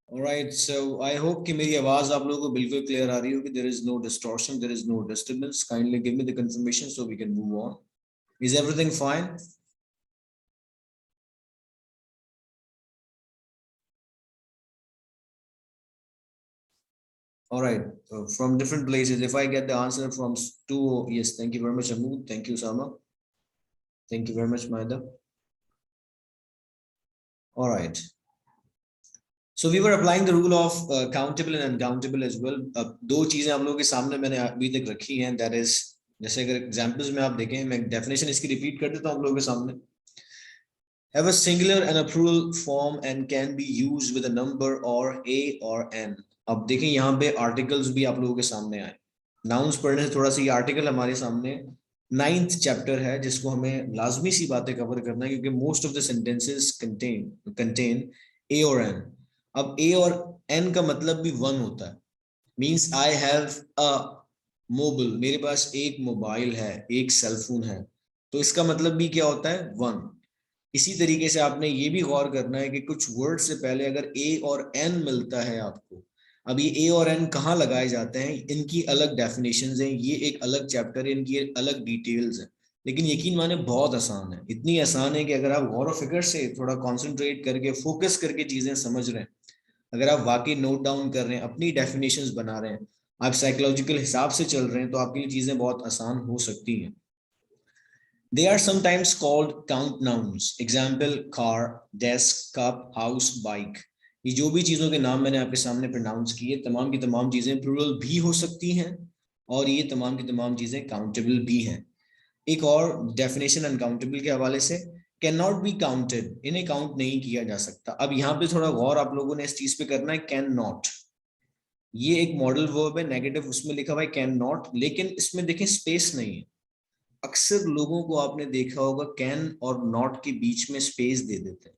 Alright, so I hope कि मेरी आवाज आप लोगों को बिल्कुल क्लियर आ रही हो कि there is no distortion, there is no disturbance. Kindly give me the confirmation so we can move on. Is everything fine? All right, from different places. If I get the answer from two, yes, thank you very much, Amood. Thank you, Sama. Thank you very much, Maida. All right. So we were applying the rule of countable and uncountable as well. अब दो चीजें आप लोगों के सामने मैंने अभी तक रखी हैं. That is, जैसे अगर एग्जांपल्स में आप देखें, मैं डेफिनेशन इसकी रिपीट कर देता हूं आप लोगों के सामने. Have a singular and a plural form and can be used with a number or a or n. अब देखें यहाँ पे आर्टिकल्स भी आप लोगों के सामने आए. नाउन्स पढ़ने से थोड़ा सा ये आर्टिकल हमारे सामने 9th चैप्टर है जिसको हमें लाजमी सी बातें कवर करना है क्योंकि most of the sentences contain a और एन. अब ए और एन का मतलब भी वन होता है. Means I have a mobile, मेरे पास एक मोबाइल है, एक सेलफोन है, तो इसका मतलब भी क्या होता है? वन. इसी तरीके से आपने ये भी गौर करना है कि कुछ वर्ड से पहले अगर ए और एन मिलता है आपको, अब ये ए और एन कहाँ लगाए जाते हैं, इनकी अलग डेफिनेशंस हैं, ये एक अलग चैप्टर है, इनकी अलग डिटेल्स हैं. लेकिन यकीन माने बहुत आसान है. इतनी आसान है कि अगर आप गौर व फिक्र से थोड़ा कॉन्सेंट्रेट करके फोकस करके चीजें समझ रहे हैं, अगर आप वाकई नोट डाउन कर रहे हैं, अपनी डेफिनेशंस बना रहे हैं, आप साइकोलॉजिकल हिसाब से चल रहे हैं, तो आपके लिए चीजें बहुत आसान हो सकती हैं. They are sometimes called count nouns. Example: car, desk, cup, house, bike. ये जो भी चीजों के नाम मैंने आपके सामने प्रोनाउंस किए, तमाम की तमाम चीजें प्लूरल भी हो सकती हैं और ये तमाम की तमाम चीजें काउंटेबल भी हैं. एक और डेफिनेशन अनकाउंटेबल के हवाले से: कैन नॉट बी काउंटेड, इन्हें काउंट नहीं किया जा सकता. अब यहाँ पे थोड़ा गौर आप लोगों ने इस चीज पे करना है. कैन नॉट, ये एक मॉडल वर्ब है, नेगेटिव उसमें लिखा हुआ है कैन नॉट, लेकिन इसमें देखें स्पेस नहीं है. अक्सर लोगों को आपने देखा होगा कैन और नॉट के बीच में स्पेस दे देते हैं.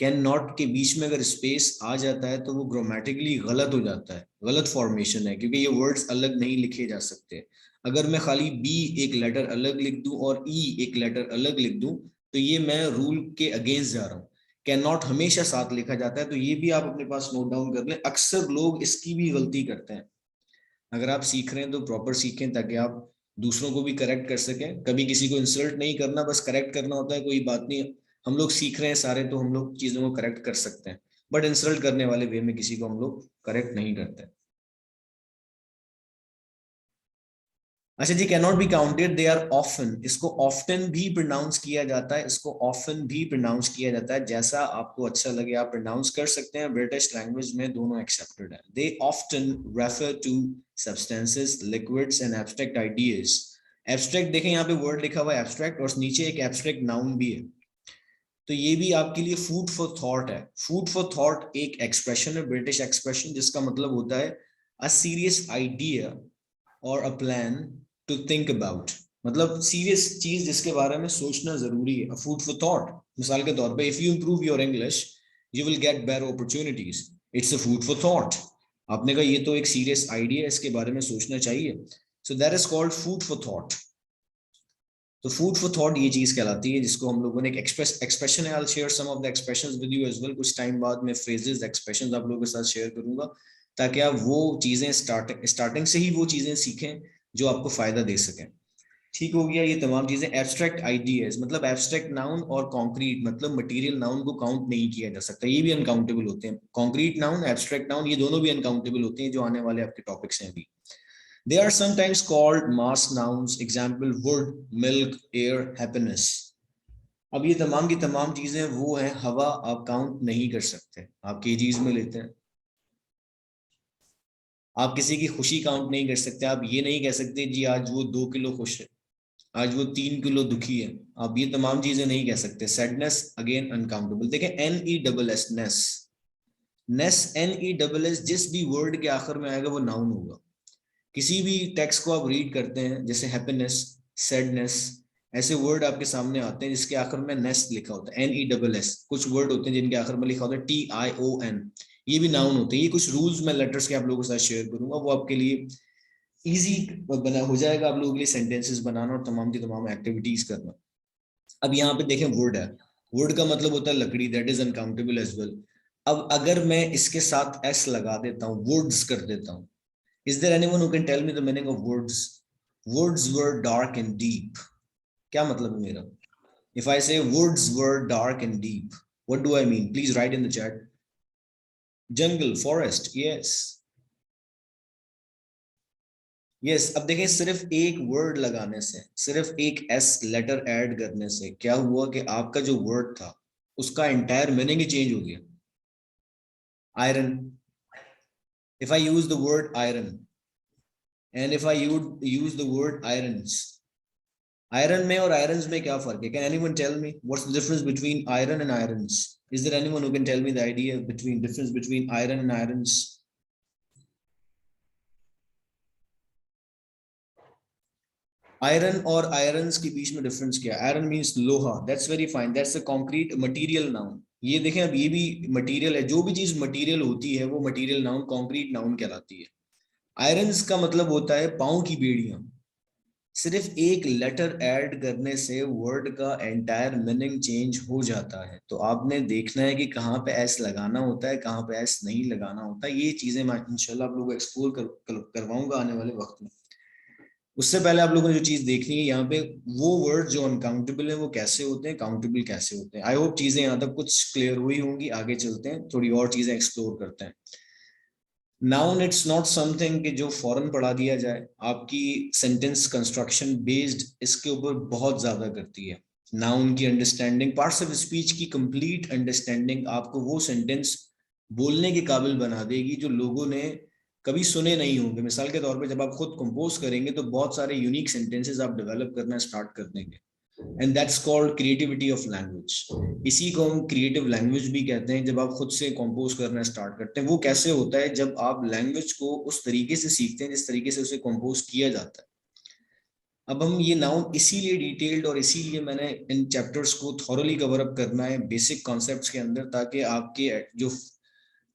कैन नॉट के बीच में अगर स्पेस आ जाता है तो वो ग्रामेटिकली गलत हो जाता है, गलत फॉर्मेशन है, क्योंकि ये वर्ड्स अलग नहीं लिखे जा सकते. अगर मैं खाली बी एक लेटर अलग लिख दूं और ई एक लेटर अलग लिख दूं तो ये मैं रूल के अगेंस्ट जा रहा हूं. कैन नॉट हमेशा साथ लिखा जाता है, तो ये भी आप अपने पास नोट डाउन कर लें. अक्सर लोग इसकी भी गलती करते हैं. अगर आप सीख रहे हैं तो प्रॉपर सीखें ताकि आप दूसरों को भी करेक्ट कर सकें. कभी किसी को इंसल्ट नहीं करना, बस करेक्ट करना होता है. कोई बात नहीं, हम लोग सीख रहे हैं सारे, तो हम लोग चीजों को करेक्ट कर सकते हैं, बट इंसल्ट करने वाले वे में किसी को हम लोग करेक्ट नहीं करते. अच्छा जी, can not be counted, they are often. इसको ऑफ्टन भी प्रोनाउंस किया जाता है, इसको ऑफन भी प्रोनाउंस किया जाता है. जैसा आपको अच्छा लगे आप प्रोनाउंस कर सकते हैं. ब्रिटिश लैंग्वेज में दोनों एक्सेप्टेड है. They often refer to substances, liquids and abstract ideas. Abstract देखें, यहाँ पे वर्ड लिखा हुआ है एब्स्ट्रैक्ट और नीचे एक एब्स्ट्रैक्ट नाउन भी है, तो ये भी आपके लिए फूड फॉर थॉट है. फूड फॉर थॉट एक एक्सप्रेशन है, ब्रिटिश एक्सप्रेशन, जिसका मतलब होता है अ सीरियस आइडिया और a plan to think about. मतलब सीरियस चीज जिसके बारे में सोचना जरूरी है. फूड फॉर थॉट, मिसाल के तौर पे, if you improve your English you will get better opportunities. It's a food for thought. आपने कहा ये तो एक सीरियस आइडिया है, इसके बारे में सोचना चाहिए, so that is called food for thought. तो फूड फॉर थॉट ये चीज कहलाती है, जिसको हम लोगों ने एक एक्सप्रेशन है. I will share some of the expressions with you as well. कुछ टाइम बाद मैं फ्रेजेस, एक्सप्रेशंस आप लोगों के साथ शेयर करूंगा ताकि आप वो चीजें स्टार्टिंग से ही वो चीजें सीखें जो आपको फायदा दे सकें. ठीक हो गया. ये तमाम चीजें एब्स्ट्रैक्ट आइडियाज, मतलब एब्स्ट्रैक्ट नाउन, और कॉन्क्रीट मतलब मटेरियल नाउन को काउंट नहीं किया जा सकता, ये भी अनकाउंटेबल होते हैं. कॉन्क्रीट नाउन, एब्स्ट्रैक्ट नाउन, ये दोनों भी अनकाउंटेबल होते हैं, जो आने वाले आपके टॉपिक्स हैं अभी. They are sometimes called mass nouns. Example: wood, milk, air, happiness. अब ये तमाम की तमाम चीजें वो हैं, हवा आप काउंट नहीं कर सकते, आप केजीज में लेते हैं. आप किसी की खुशी काउंट नहीं कर सकते. आप ये नहीं कह सकते जी आज वो 2 किलो खुश है, आज वो 3 किलो दुखी है. आप ये तमाम चीजें नहीं कह सकते. Sadness again uncountable. देखें NESS नेस, NESS जिस भी वर्ड के आखिर में आएगा वो नाउन होगा. किसी भी टेक्स्ट को आप रीड करते हैं, जैसे हैप्पीनेस, सैडनेस, ऐसे वर्ड आपके सामने आते हैं जिसके आखिर में नेस लिखा होता है, NESS. कुछ वर्ड होते हैं जिनके आखिर में लिखा होता है TION, ये भी नाउन होते हैं. ये कुछ रूल्स मैं लेटर्स के आप लोगों के साथ शेयर करूंगा, वो आपके लिए इजी बना हो जाएगा, आप लोगों के लिए सेंटेंसेस बनाना और तमाम की तमाम एक्टिविटीज करना. अब यहाँ पे देखें वर्ड है, वर्ड का मतलब होता है लकड़ी, that is uncountable as well. अब अगर मैं इसके साथ एस लगा देता हूं, वुड्स कर देता हूं, is there anyone who can tell me the meaning of woods? Woods were dark and deep, क्या मतलब है मेरा? If I say woods were dark and deep, what do I mean? Please write in the chat. जंगल, forest, yes yes. अब देखें, सिर्फ एक word लगाने से, सिर्फ एक एस लेटर ऐड करने से क्या हुआ कि आपका जो वर्ड था उसका एंटायर मीनिंग ही चेंज हो गया. Iron, if I use the word iron and if I use the word irons, iron में और irons में क्या फर्क है? Can anyone tell me what's the difference between iron and irons? Is there anyone who can tell me the idea between difference between iron and irons? Iron और irons के बीच में डिफरेंस क्या है? आयरन मींस लोहा, that's very fine, that's a concrete material noun. ये देखें, अब ये भी मटेरियल है, जो भी चीज मटेरियल होती है वो मटेरियल नाउन, कॉन्क्रीट नाउन कहलाती है. आयरन्स का मतलब होता है पांव की बेड़ियां. सिर्फ एक लेटर ऐड करने से वर्ड का एंटायर मीनिंग चेंज हो जाता है. तो आपने देखना है कि कहाँ पे एस लगाना होता है, कहाँ पे एस नहीं लगाना होता. ये चीजें मैं इंशाल्लाह आप लोगों को एक्सप्लोर करवाऊंगा आने वाले वक्त में. उससे पहले आप लोगों ने जो चीज देखनी है यहाँ पे, वो वर्ड जो अनकाउंटेबल है वो कैसे होते हैं, काउंटेबल कैसे होते हैं. आई होप चीजें यहाँ तक कुछ क्लियर हुई होंगी. आगे चलते हैं, थोड़ी और चीजें एक्सप्लोर करते हैं. नाउन इट्स नॉट समथिंग कि जो फौरन पढ़ा दिया जाए. आपकी सेंटेंस कंस्ट्रक्शन बेस्ड इसके ऊपर बहुत ज्यादा करती है. नाउन की अंडरस्टैंडिंग, पार्ट्स ऑफ स्पीच की कंप्लीट अंडरस्टैंडिंग आपको वो सेंटेंस बोलने के काबिल बना देगी जो लोगों ने कभी सुने नहीं होंगे. मिसाल के तौर पे जब आप खुद कंपोज करेंगे तो बहुत सारे यूनिक सेंटेंसेस आप डेवलप करना स्टार्ट कर देंगे. And that's called creativity of language. इसी को हम क्रिएटिव लैंग्वेज भी कहते हैं. जब आप खुद से कंपोज करना स्टार्ट करते हैं, वो कैसे होता है? जब आप लैंग्वेज को उस तरीके से सीखते हैं जिस तरीके से उसे कंपोज किया जाता है. अब हम ये नाउन इसीलिए डिटेल्ड और इसीलिए मैंने इन चैप्टर्स को थॉरली कवर अप करना है बेसिक कॉन्सेप्ट्स के अंदर, ताकि आपके जो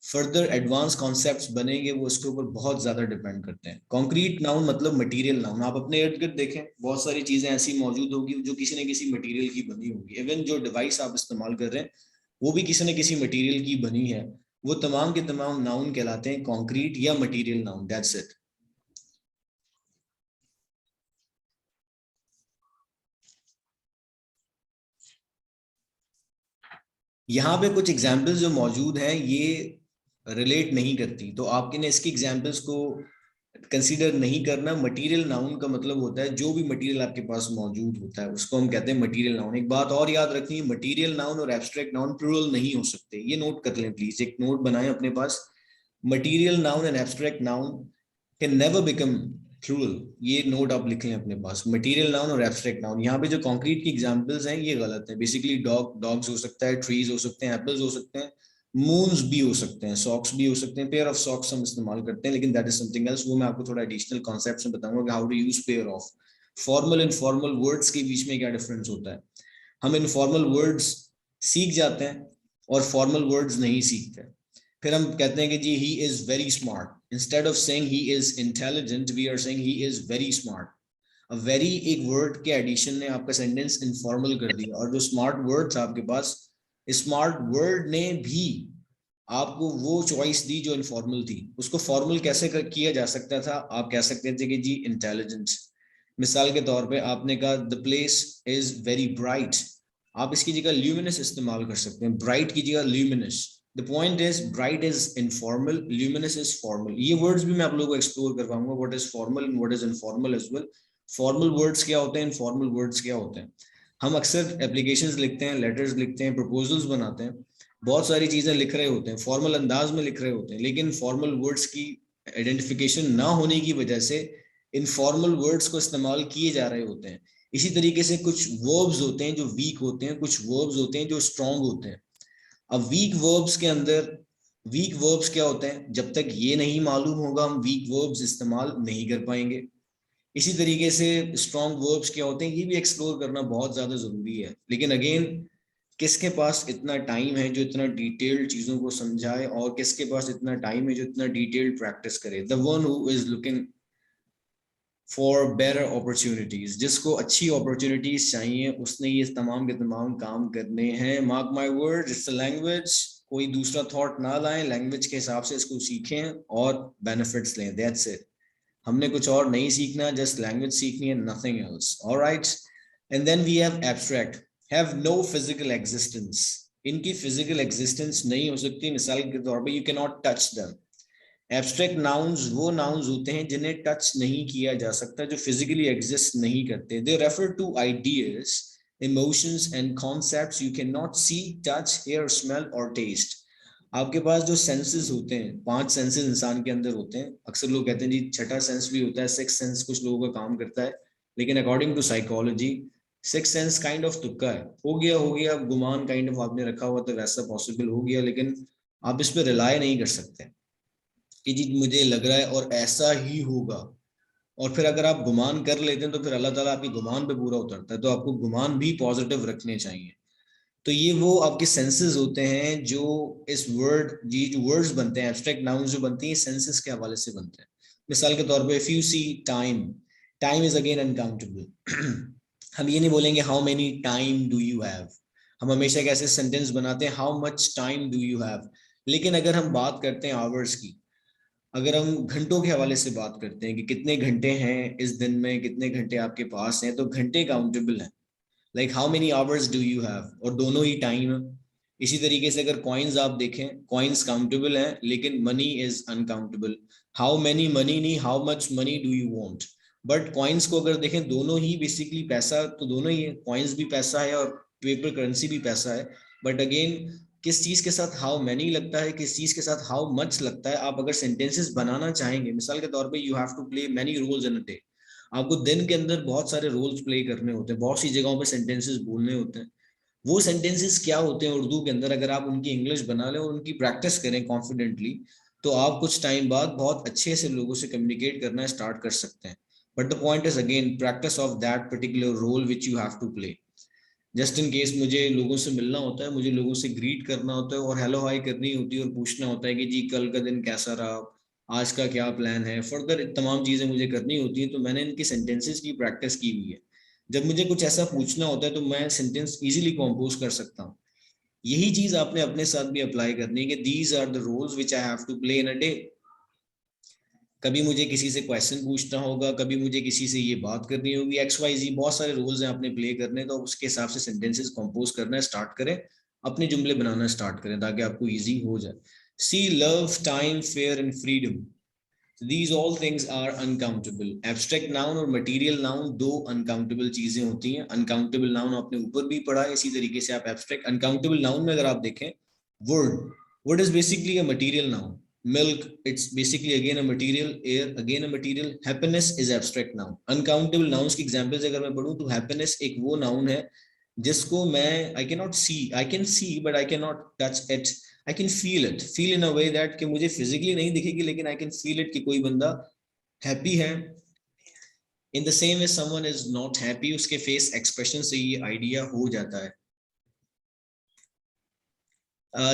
फर्दर एडवांस कॉन्सेप्ट्स बनेंगे वो इसके ऊपर बहुत ज्यादा डिपेंड करते हैं. कॉन्क्रीट नाउन मतलब मटेरियल नाउन. आप अपने इर्द गिर्द देखें, बहुत सारी चीजें ऐसी मौजूद होगी जो किसी न किसी मटेरियल की बनी होगी. इवन जो डिवाइस आप इस्तेमाल कर रहे हैं वो भी किसी न किसी मटेरियल की बनी है. वो तमाम के तमाम नाउन कहलाते हैं कॉन्क्रीट या मटेरियल नाउन. That's it. यहाँ पे कुछ एग्जाम्पल्स जो मौजूद हैं ये रिलेट नहीं करती, तो आपके ने इसकी एग्जाम्पल्स को कंसीडर नहीं करना. मटेरियल नाउन का मतलब होता है जो भी मटेरियल आपके पास मौजूद होता है उसको हम कहते हैं मटेरियल नाउन. एक बात और याद रखनी है, मटेरियल नाउन और एब्स्ट्रैक्ट नाउन प्लूरल नहीं हो सकते. ये नोट कर लें प्लीज, एक नोट बनाएं अपने पास. Material noun and abstract noun can never become plural. ये नोट आप लिख लें अपने पास, मटेरियल नाउन और एब्स्ट्रैक्ट नाउन. यहाँ पे जो कॉन्क्रीट की एग्जांपल्स हैं ये गलत है. बेसिकली डॉग्स हो सकता है, ट्रीज हो सकते हैं, एप्पल्स हो सकते हैं, मून्स भी हो सकते हैं, सॉक्स भी हो सकते हैं. पेयर ऑफ सॉक्स हम इस्तेमाल करते हैं, लेकिन दैट इज समथिंग एल्स. वो मैं आपको थोड़ा एडिशनल कॉन्सेप्ट में बताऊंगा कि how to use pair of. Formal and formal words के बीच में क्या डिफरेंस होता है. हम इनफॉर्मल वर्ड्स सीख जाते हैं और फॉर्मल वर्ड्स नहीं सीखते. फिर हम कहते हैं कि जी he is very smart. Instead of saying he is intelligent we are saying he is very smart. अब वेरी एक वर्ड के एडिशन ने आपका सेंटेंस इनफॉर्मल कर दिया. और जो स्मार्ट वर्ड था आपके पास, स्मार्ट वर्ड ने भी आपको वो चॉइस दी जो इनफॉर्मल थी. उसको फॉर्मल कैसे किया जा सकता था? आप कह सकते थे कि जी इंटेलिजेंस. मिसाल के तौर पे आपने कहा the place is very bright. आप इसकी जगह ल्यूमिनस इस्तेमाल कर सकते हैं, ब्राइट की जगह luminous. The point is bright is informal, luminous is formal. ये वर्ड्स भी मैं आप लोगों को एक्सप्लोर करवाऊंगा, what is formal and what is informal as well. Formal words क्या होते हैं, इनफॉर्मल वर्ड्स क्या होते हैं. हम अक्सर एप्लीकेशंस लिखते हैं, लेटर्स लिखते हैं, प्रपोजल्स बनाते हैं, बहुत सारी चीजें लिख रहे होते हैं, फॉर्मल अंदाज में लिख रहे होते हैं, लेकिन फॉर्मल वर्ड्स की आइडेंटिफिकेशन ना होने की वजह से इनफॉर्मल वर्ड्स को इस्तेमाल किए जा रहे होते हैं. इसी तरीके से कुछ वर्ब्स होते हैं जो वीक होते हैं, कुछ वर्ब्स होते हैं जो स्ट्रांग होते हैं. अब वीक वर्ब्स के अंदर वीक वर्ब्स क्या होते हैं, जब तक ये नहीं मालूम होगा हम वीक वर्ब्स इस्तेमाल नहीं कर पाएंगे. इसी तरीके से स्ट्रॉन्ग वर्ब्स क्या होते हैं ये भी एक्सप्लोर करना बहुत ज्यादा जरूरी है. लेकिन अगेन, किसके पास इतना टाइम है जो इतना डिटेल्ड चीजों को समझाए, और किसके पास इतना टाइम है जो इतना डिटेल्ड प्रैक्टिस करे? The one who is looking for better opportunities. जिसको अच्छी अपॉर्चुनिटीज चाहिए उसने ये तमाम के तमाम काम करने हैं. Mark my word, it's a language कोई दूसरा थॉट ना लाएं, लैंग्वेज के हिसाब से इसको सीखें और बेनिफिट्स लें, दैट्स इट। हमने कुछ और नहीं सीखना, जस्ट लैंग्वेज सीखनी है, nothing else. Alright, and then we have abstract, have no physical existence. इनकी फिजिकल एग्जिस्टेंस नहीं हो सकती, मिसाल के तौर पे you can not touch them. Abstract nouns वो नाउन्स होते हैं जिन्हें टच नहीं किया जा सकता, जो फिजिकली एग्जिस्ट नहीं करते। They refer to ideas, emotions and concepts you can not see, touch, hear, smell और टेस्ट। आपके पास जो सेंसेस होते हैं, 5 सेंसेस इंसान के अंदर होते हैं। अक्सर लोग कहते हैं जी छठा सेंस भी होता है, सिक्स सेंस कुछ लोगों का काम करता है, लेकिन according to psychology six sense kind of तुक्का है। हो गया गुमान काइंड ऑफ आपने रखा हुआ तो वैसा पॉसिबल हो गया, लेकिन आप इस पर रिलाय नहीं कर सकते कि जी मुझे लग रहा है और ऐसा ही होगा। और फिर अगर आप गुमान कर लेते हैं तो फिर अल्लाह ताला आपकी गुमान पे पूरा उतरता है, तो आपको गुमान भी पॉजिटिव रखने चाहिए। तो ये वो आपके सेंसेस होते हैं जो इस वर्ड, ये जो वर्ड्स बनते हैं, एब्स्ट्रैक्ट नाउन्स जो बनती हैं, सेंसेस के हवाले से बनते हैं। मिसाल के तौर पे if you see time, time is again uncountable. हम ये नहीं बोलेंगे how many time do you have, हम हमेशा एक ऐसे सेंटेंस बनाते हैं how much time do you have. लेकिन अगर हम बात करते हैं आवर्स की, अगर हम घंटों के हवाले से बात करते हैं कि कितने घंटे हैं इस दिन में, कितने घंटे आपके पास हैं, तो घंटे काउंटेबल हैं, like how many hours do you have, और दोनों ही टाइम है। इसी तरीके से अगर कॉइन्स आप देखें, कॉइन्स काउंटेबल हैं लेकिन money is uncountable. How many money नहीं, how much money do you want. But coins को अगर देखें, दोनों ही बेसिकली पैसा, तो दोनों ही है, कॉइन्स भी पैसा है और पेपर करेंसी भी पैसा है। बट अगेन किस चीज के साथ हाउ मेनी लगता है, किस चीज के साथ हाउ मच लगता है। आप अगर सेंटेंसेस बनाना चाहेंगे, मिसाल के तौर पे you have to play many roles in a day, आपको दिन के अंदर बहुत सारे रोल्स प्ले करने होते हैं, बहुत सी जगहों पे सेंटेंसेस बोलने होते हैं। वो सेंटेंसेस क्या होते हैं उर्दू के अंदर, अगर आप उनकी इंग्लिश बना लें और उनकी प्रैक्टिस करें कॉन्फिडेंटली, तो आप कुछ टाइम बाद बहुत अच्छे से लोगों से कम्युनिकेट करना स्टार्ट कर सकते हैं। But the point is again practice of that particular role which you have to play. Just in case मुझे लोगों से मिलना होता है, मुझे लोगों से ग्रीट करना होता है और हेलो हाई करनी होती है और पूछना होता है कि जी कल का दिन कैसा रहा, आज का क्या प्लान है, फर्दर तमाम चीजें मुझे करनी होती है, तो मैंने इनकी सेंटेंसेस की प्रैक्टिस की हुई है। जब मुझे कुछ ऐसा पूछना होता है तो मैं सेंटेंस इजीली कंपोज कर सकता हूँ। यही चीज आपने अपने साथ भी अप्लाई करनी है कि these are the roles which I have to play in a day. कभी मुझे किसी से क्वेश्चन पूछना होगा, कभी मुझे किसी से ये बात करनी होगी, एक्स वाई जी बहुत सारे रोल्स हैं आपने प्ले करने, तो उसके हिसाब से सेंटेंसेस कंपोज करना स्टार्ट करें, अपने जुमले बनाना स्टार्ट करें ताकि आपको इजी हो जाए। See, love, time, fair and freedom, these all things are uncountable। abstract noun और material noun दो uncountable चीजें होती हैं। uncountable noun आपने ऊपर भी पढ़ा है, इसी तरीके से आप abstract uncountable noun में अगर आप देखें, word is basically a material noun। milk, it's basically again a material, air again a material, happiness is abstract noun। uncountable nouns की examples अगर मैं पढ़ूं तो happiness एक वो noun है जिसको मैं I can not see, I can see but I can not touch it, I can feel it, feel in a way that कि मुझे फिजिकली नहीं दिखेगी लेकिन आई कैन फील इट कि कोई बंदा हैप्पी है। In the same way someone is not happy, उसके फेस एक्सप्रेशन से ये आइडिया हो जाता है।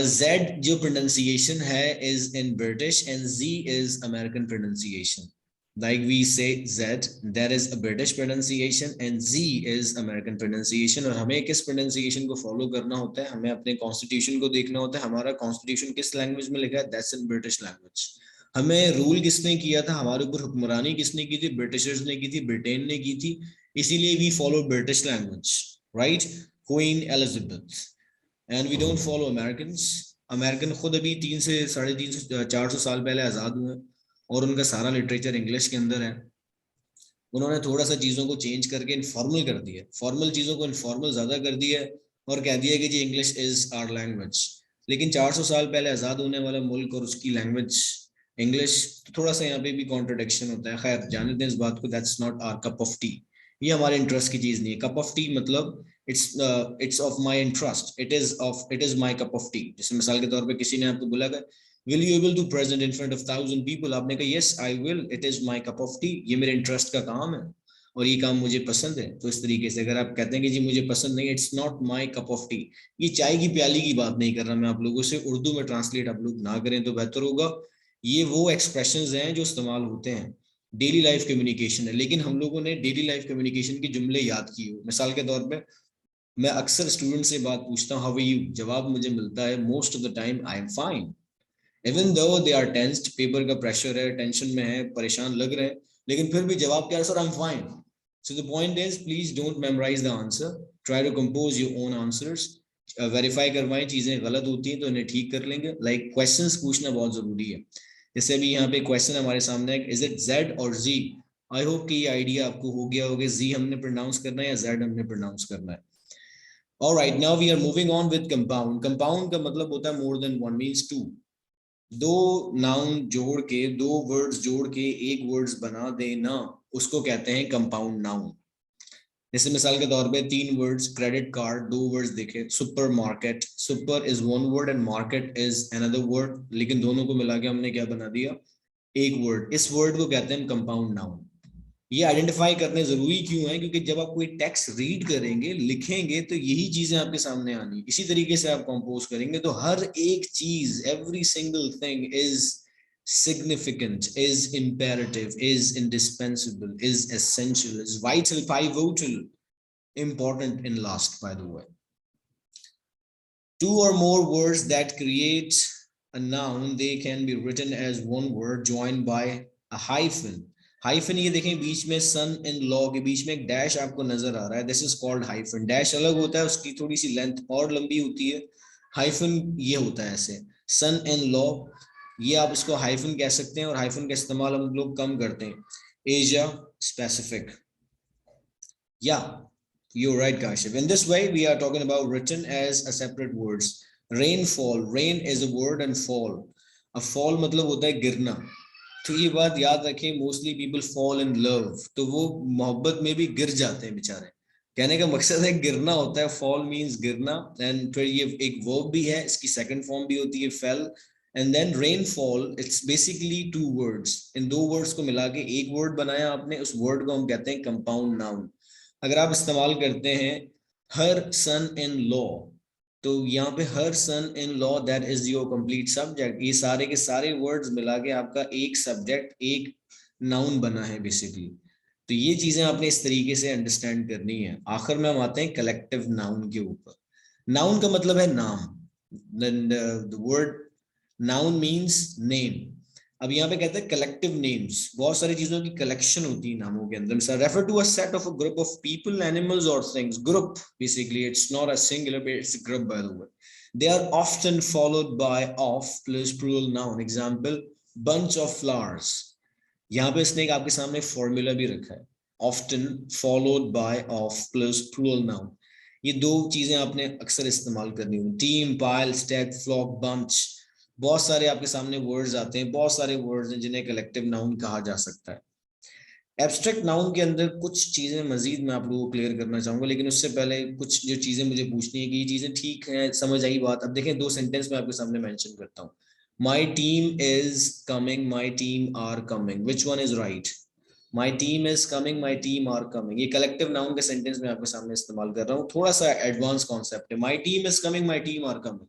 Z जो प्रोनाउंसिएशन है is in British and Z is American pronunciation. Like we say Z, there is a British pronunciation and Z is American pronunciation। और हमें किस pronunciation को follow करना होता है, हमें अपने constitution को देखना होता है, हमारा constitution किस language में लिखा है, that's in British language। हमें रूल किसने किया था, हमारे ऊपर हुक्मरानी किसने की थी, ब्रिटिशर्स ने की थी, ब्रिटेन ने की थी, इसीलिए we follow British language, right? Queen Elizabeth। And we don't follow American. American खुद अभी 300 से 400 साल पहले आज़ाद हुए और उनका सारा लिटरेचर इंग्लिश के अंदर है। उन्होंने थोड़ा सा चीज़ों को चेंज करके इनफॉर्मल कर दिया, फॉर्मल चीज़ों को इनफॉर्मल ज़्यादा कर दिया और कह दिया कि जी इंग्लिश इज आवर लैंग्वेज। लेकिन 400 साल पहले आज़ाद होने वाला मुल्क और उसकी लैंग्वेज इंग्लिश, तो थोड़ा सा यहाँ पे भी कॉन्ट्रोडिक्शन होता है। खैर जाने दें इस बात को, that's not our cup of tea, ये हमारे इंटरेस्ट की चीज़ नहीं है। कप ऑफ टी मतलब it's of my interest, it is my cup of tea. जैसे मिसाल के तौर पर किसी ने आपको बोला will you able to present in front of 1,000 people, आपने कहा yes I will, it is my cup of tea, ये मेरे इंटरेस्ट का काम है और ये काम मुझे पसंद है। तो इस तरीके से अगर आप कहते हैं कि जी मुझे पसंद नहीं, it's not my cup of tea. ये चाय की प्याली की बात नहीं कर रहा मैं आप लोगों से, उर्दू में ट्रांसलेट आप लोग ना करें तो बेहतर होगा। ये वो एक्सप्रेशंस हैं जो इस्तेमाल होते हैं, डेली लाइफ कम्युनिकेशन है, लेकिन हम लोगों ने डेली लाइफ कम्युनिकेशन के जुमले याद किए। मिसाल के तौर पर मैं अक्सर स्टूडेंट से बात पूछता हूँ हाउ आर यू, जवाब मुझे मिलता है most of the time I am fine, even though they are tensed, paper का प्रेशर है, टेंशन में है, परेशान लग रहे हैं, लेकिन फिर भी जवाब क्या है, sir I am fine. So the point is please don't memorise the answer, try to compose your own answers. Verify करवाएं, चीजें गलत होती हैं तो इन्हें ठीक कर लेंगे. लाइक क्वेश्चंस पूछना बहुत जरूरी है. जैसे अभी यहाँ पे क्वेश्चन हमारे सामने है, इज इट जेड और जी. आई होप कि ये आइडिया आपको हो गया होगा, जी हमने प्रोनाउंस करना है या जेड हमने प्रोनाउंस करना है. Alright, now we are moving on with compound. Compound का मतलब होता है more than one, means two. दो नाउन जोड़ के, दो वर्ड्स जोड़ के एक वर्ड्स बना देना, उसको कहते हैं कंपाउंड नाउन. जैसे मिसाल के तौर पे तीन वर्ड्स, क्रेडिट कार्ड, दो वर्ड्स देखे, super market, super is one word and market is another word, लेकिन दोनों को मिला के हमने क्या बना दिया, एक वर्ड. इस वर्ड को कहते हैं कंपाउंड नाउन. ये आइडेंटिफाई करने जरूरी क्यों है, क्योंकि जब आप कोई टेक्स्ट रीड करेंगे, लिखेंगे, तो यही चीजें आपके सामने आनी, इसी तरीके से आप कंपोज करेंगे, तो हर एक चीज, every single thing is significant, is imperative, is indispensable, is essential, is vital, pivotal, important in last, by the way. Two or more words that create a noun, they can be written as one word joined by a hyphen. Hyphen, ये देखें बीच में सन in law के बीच में एक dash आपको नजर आ रहा है, this is called hyphen. Dash अलग होता है, उसकी थोड़ी सी लेंथ और लंबी होती है. हाइफन ये होता है ऐसे, सन इन लॉ, ये आप इसको हाइफन कह सकते हैं, और हाइफन का इस्तेमाल हम लोग कम करते हैं. एशिया स्पेसिफिक, या you're right, Kashif. In this way, we are talking about written as a separate words. Rainfall, rain is a word and fall. A fall मतलब होता है गिरना. तो ये बात याद रखें, mostly people fall in love, तो वो मोहब्बत में भी गिर जाते हैं बेचारे. कहने का मकसद है गिरना होता है, फॉल मींस गिरना. एंड फिर ये एक वर्ब भी है, इसकी सेकंड फॉर्म भी होती है fail. And then rainfall, it's basically two words. इन दो वर्ड्स को मिला के एक वर्ड बनाया आपने, उस वर्ड को हम कहते हैं कंपाउंड नाउन. अगर आप इस्तेमाल करते हैं हर सन इन लॉ, तो यहाँ पे हर son in law, that is your complete subject. ये सारे के सारे वर्ड्स मिला के आपका एक सब्जेक्ट, एक नाउन बना है बेसिकली. तो ये चीजें आपने इस तरीके से अंडरस्टैंड करनी है. आखिर में हम आते हैं कलेक्टिव नाउन के ऊपर. नाउन का मतलब है नाम. The word noun means name. अब यहाँ पे कहते हैं कलेक्टिव नेम्स, बहुत सारी चीजों की कलेक्शन होती है नामों के अंदर. मिसाल, refer to a set of a group of people, animals और things. Group basically it's not a singular, it's a group by the way. They are often followed by of plus plural noun. Example, bunch of flowers. यहाँ पे इसने एक आपके सामने formula भी रखा है, often followed by of plus plural noun. ये दो चीजें आपने अक्सर इस्तेमाल करनी होगी. Team, pile, stack, flock, bunch. बहुत सारे आपके सामने वर्ड्स आते हैं, बहुत सारे वर्ड्स हैं जिन्हें कलेक्टिव नाउन कहा जा सकता है. एब्स्ट्रैक्ट नाउन के अंदर कुछ चीजें मजीद मैं आप लोगों को क्लियर करना चाहूंगा, लेकिन उससे पहले कुछ जो चीजें मुझे पूछनी है कि ये चीजें ठीक है, समझ आई बात. अब देखें, दो सेंटेंस में आपके सामने मेंशन करता हूँ. My team is coming, my team are coming, which one is right? My team is coming, my team are coming. ये कलेक्टिव नाउन के सेंटेंस में आपके सामने इस्तेमाल कर रहा हूँ. थोड़ा सा एडवांस कॉन्सेप्ट है. My team is coming, my team are coming.